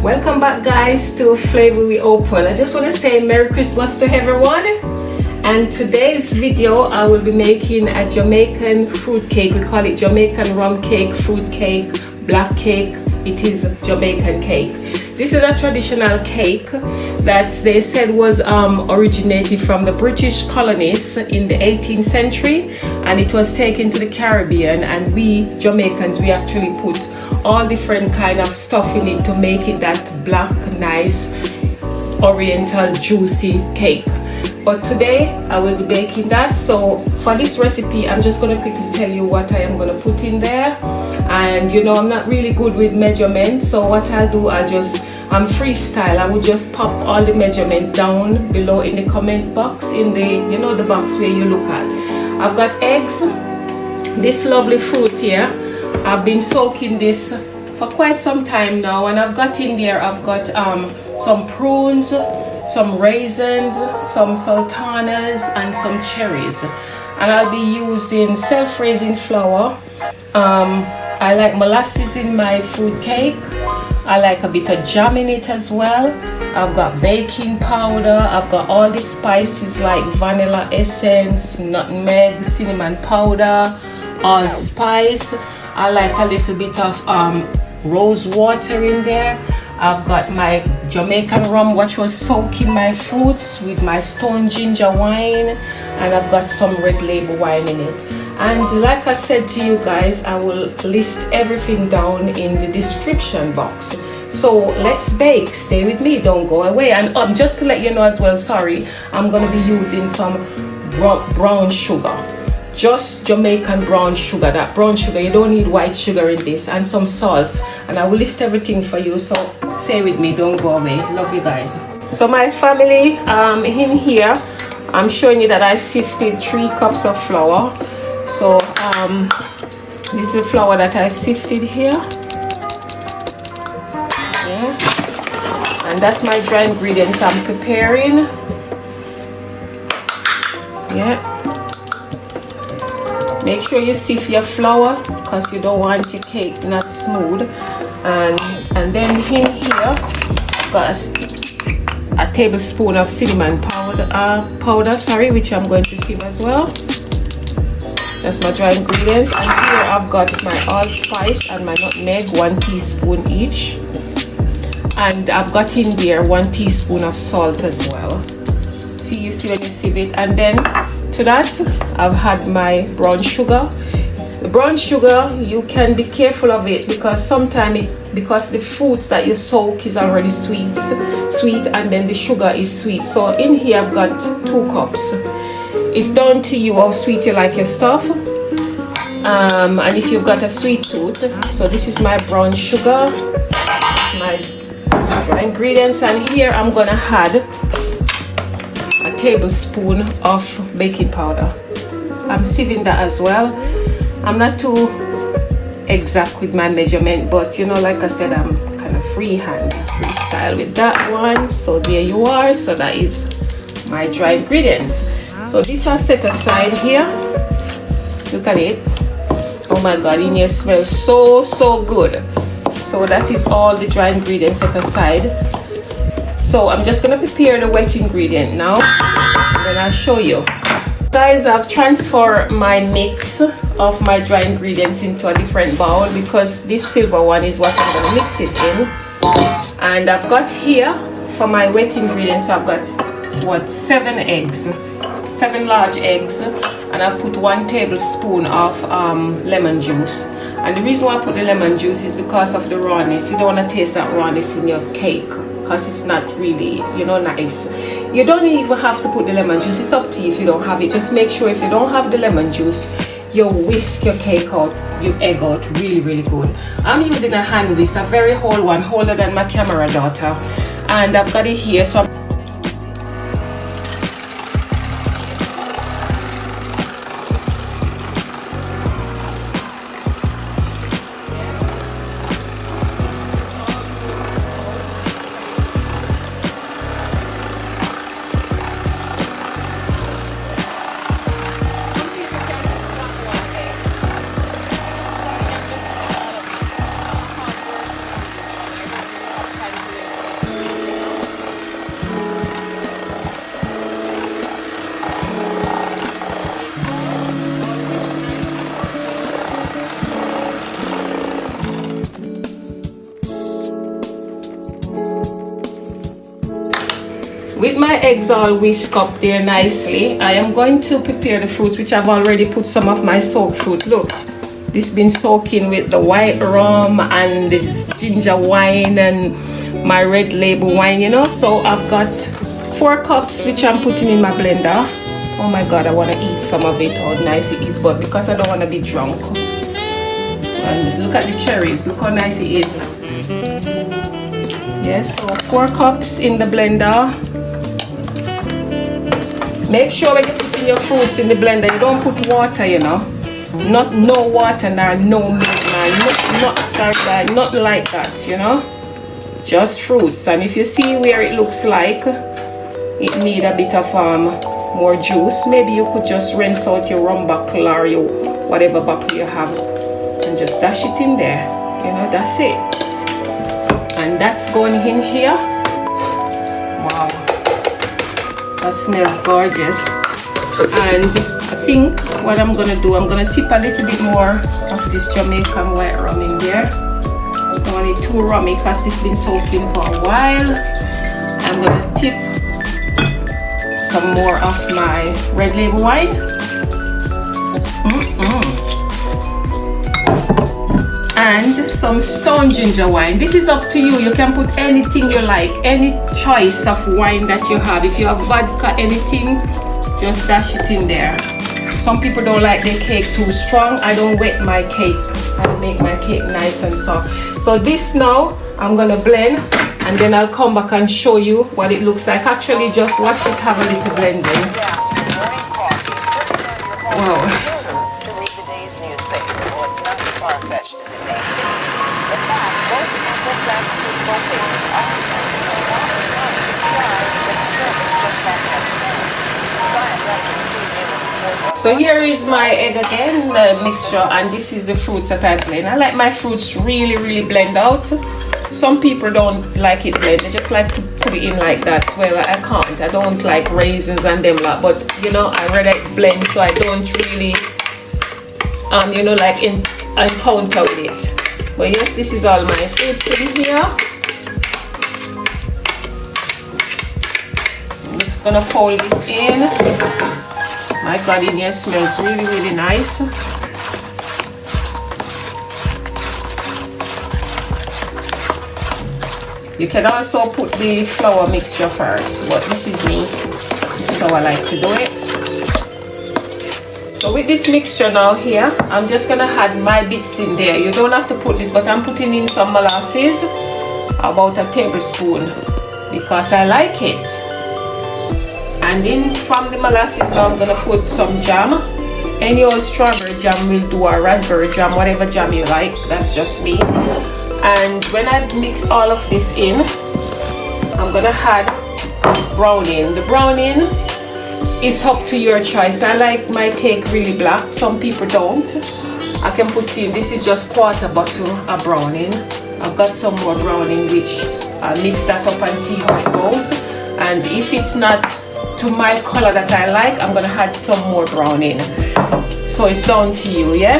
Welcome back, guys, to Flavor We Open. I just want to say Merry Christmas to everyone. And today's video I will be making a Jamaican fruit cake. We call it Jamaican rum cake, fruit cake, black cake. It is Jamaican cake. This is a traditional cake that they said was originated from the British colonies in the 18th century, and it was taken to the Caribbean, and we Jamaicans, we actually put all different kind of stuff in it to make it that black, nice, oriental, juicy cake. But today I will be baking that. So for this recipe, I'm just going to quickly tell you what I am going to put in there. And you know, I'm not really good with measurements, so what I'll do, I'm freestyle. I will just pop all the measurement down below in the comment box, in the, you know, the box where you look at. I've got eggs, this lovely fruit here. I've been soaking this for quite some time now, and I've got in there, I've got some prunes, some raisins, some sultanas, and some cherries. And I'll be using self-raising flour. I like molasses in my fruit cake. I like a bit of jam in it as well. I've got baking powder. I've got all the spices like vanilla essence, nutmeg, cinnamon powder, allspice. I like a little bit of rose water in there. I've got my Jamaican rum, which was soaking my fruits, with my stone ginger wine, and I've got some red label wine in it. And like I said to you guys, I will list everything down in the description box. So let's bake. Stay with me, don't go away. And just to let you know as well, sorry, I'm going to be using some brown sugar. Just Jamaican brown sugar. That brown sugar, you don't need white sugar in this. And some salt. And I will list everything for you. So stay with me, don't go away. Love you guys. So my family, in here, I'm showing you that I sifted 3 cups of flour. So this is the flour that I've sifted here. Yeah. And that's my dry ingredients I'm preparing. Yeah. Make sure you sift your flour because you don't want your cake not smooth. And then in here I've got a tablespoon of cinnamon powder, which I'm going to sieve as well. That's my dry ingredients. And here I've got my allspice and my nutmeg, 1 teaspoon each. And I've got in there 1 teaspoon of salt as well. You see when you sieve it. And then to that I've had my brown sugar. The brown sugar, you can be careful of it because sometimes because the fruits that you soak is already sweet, and then the sugar is sweet. So in here I've got 2 cups. It's down to you how sweet you like your stuff, and if you've got a sweet tooth. So this is my brown sugar, my dry ingredients, and here I'm gonna add a tablespoon of baking powder. I'm sieving that as well. I'm not too exact with my measurement, but you know, like I said, I'm kind of freestyle with that one. So there you are. So that is my dry ingredients. So these are set aside here. Look at it. Oh my god, in here smells so good. So that is all the dry ingredients set aside. So I'm just gonna prepare the wet ingredient now, and then I'll show you. Guys, I've transferred my mix of my dry ingredients into a different bowl because this silver one is what I'm gonna mix it in. And I've got here for my wet ingredients, I've got 7 eggs. 7 large eggs, and I've put 1 tablespoon of lemon juice. And the reason why I put the lemon juice is because of the rawness. You don't want to taste that rawness in your cake because it's not really, you know, nice. You don't even have to put the lemon juice. It's up to you if you don't have it. Just make sure if you don't have the lemon juice, you whisk your cake out, your egg out really good. I'm using a hand whisk, a very whole one, older than my camera daughter, and I've got it here. So I'm With my eggs all whisked up there nicely, I am going to prepare the fruits, which I've already put some of my soaked fruit. Look, this been soaking with the white rum and this ginger wine and my red label wine, you know. So I've got 4 cups which I'm putting in my blender. Oh my god, I want to eat some of it, how nice it is, but because I don't want to be drunk. And look at the cherries, look how nice it is. Yes, so 4 cups in the blender. Make sure when you're putting your fruits in the blender, you don't put water, you know. Not no water, nor no milk, not like that, you know. Just fruits. And if you see where it looks like it need a bit of more juice, maybe you could just rinse out your rum bottle or your whatever bottle you have and just dash it in there, you know. That's it. And that's going in here. Wow, that smells gorgeous. And I think what I'm gonna do, I'm gonna tip a little bit more of this Jamaican white rum in there. I don't want it too rummy because this has been soaking for a while. I'm gonna tip some more of my red label wine. And some stone ginger wine. This is up to you. You can put anything you like, any choice of wine that you have. If you have vodka, anything, just dash it in there. Some people don't like their cake too strong. I don't wet my cake. I make my cake nice and soft. So this now, I'm gonna blend and then I'll come back and show you what it looks like. Actually, just watch it have a little blending. Wow. So here is my egg again, the mixture, and this is the fruits that I blend. I like my fruits really blend out. Some people don't like it blend, they just like to put it in like that. Well, I can't. I don't like raisins and them lot, but you know, I rather it blend, so I don't really you know, like encounter with it. But yes, this is all my fruits in here. I'm just gonna fold this in. My god, in here smells really nice. You can also put the flour mixture first, but this is me. This is how I like to do it. So with this mixture now here, I'm just gonna add my bits in there. You don't have to put this, but I'm putting in some molasses, about a tablespoon, because I like it. And in from the molasses now I'm gonna put some jam. Any old strawberry jam will do, or raspberry jam, whatever jam you like. That's just me. And when I mix all of this in, I'm gonna add browning. The browning is up to your choice. I like my cake really black. Some people don't. I can put in, this is just quarter bottle of browning. I've got some more browning which I'll mix that up and see how it goes. And if it's not to my color that I like, I'm gonna add some more browning. So it's down to you, yeah?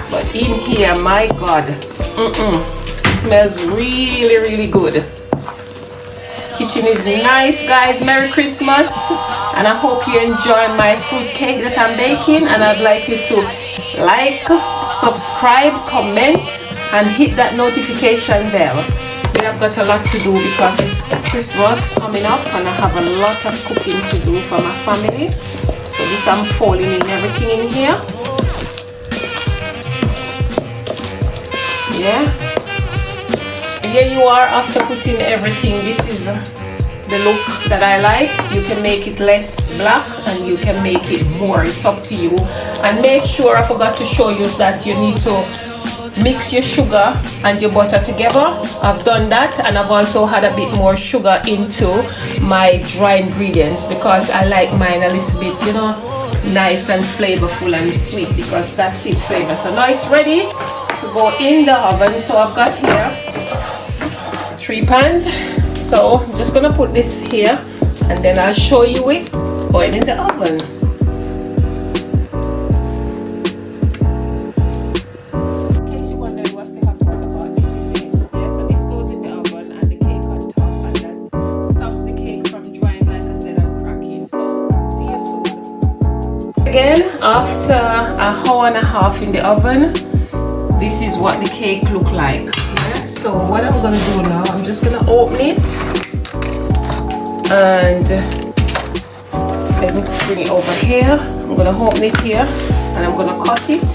But in here, my god, it smells really good. Kitchen is nice, guys. Merry Christmas, and I hope you enjoy my fruit cake that I'm baking. And I'd like you to like, subscribe, comment, and hit that notification bell. I've got a lot to do because it's Christmas coming up and I have a lot of cooking to do for my family. So this, I'm folding in everything in here. Yeah. Here you are after putting everything. This is the look that I like. You can make it less black and you can make it more. It's up to you. And make sure, I forgot to show you that you need to mix your sugar and your butter together. I've done that, and I've also had a bit more sugar into my dry ingredients because I like mine a little bit, you know, nice and flavorful and sweet, because that's it, flavor. So now it's ready to go in the oven. So I've got here 3 pans. So I'm just gonna put this here and then I'll show you it going in the oven. again, after an hour and a half in the oven, this is what the cake look like. Yeah? So what I'm gonna do now, I'm just gonna open it and let me bring it over here. I'm gonna open it here and I'm gonna cut it.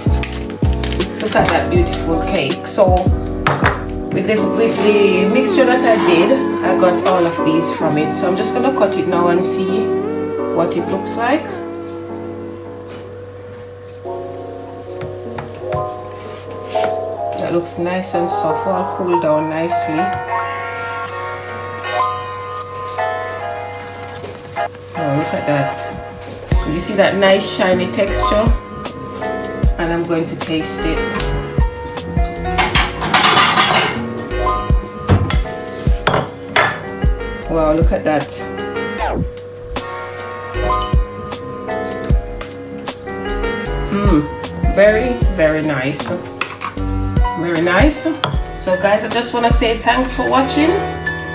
Look at that beautiful cake. So with the mixture that I did, I got all of these from it. So I'm just gonna cut it now and see what it looks like. That looks nice and soft, all cooled down nicely. Oh, look at that. You see that nice shiny texture? And I'm going to taste it. Wow, look at that. Very, very nice. Very nice. So guys, I just want to say thanks for watching.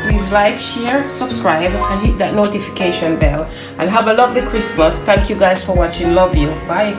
Please like, share, subscribe and hit that notification bell, and have a lovely Christmas. Thank you guys for watching. Love you. Bye.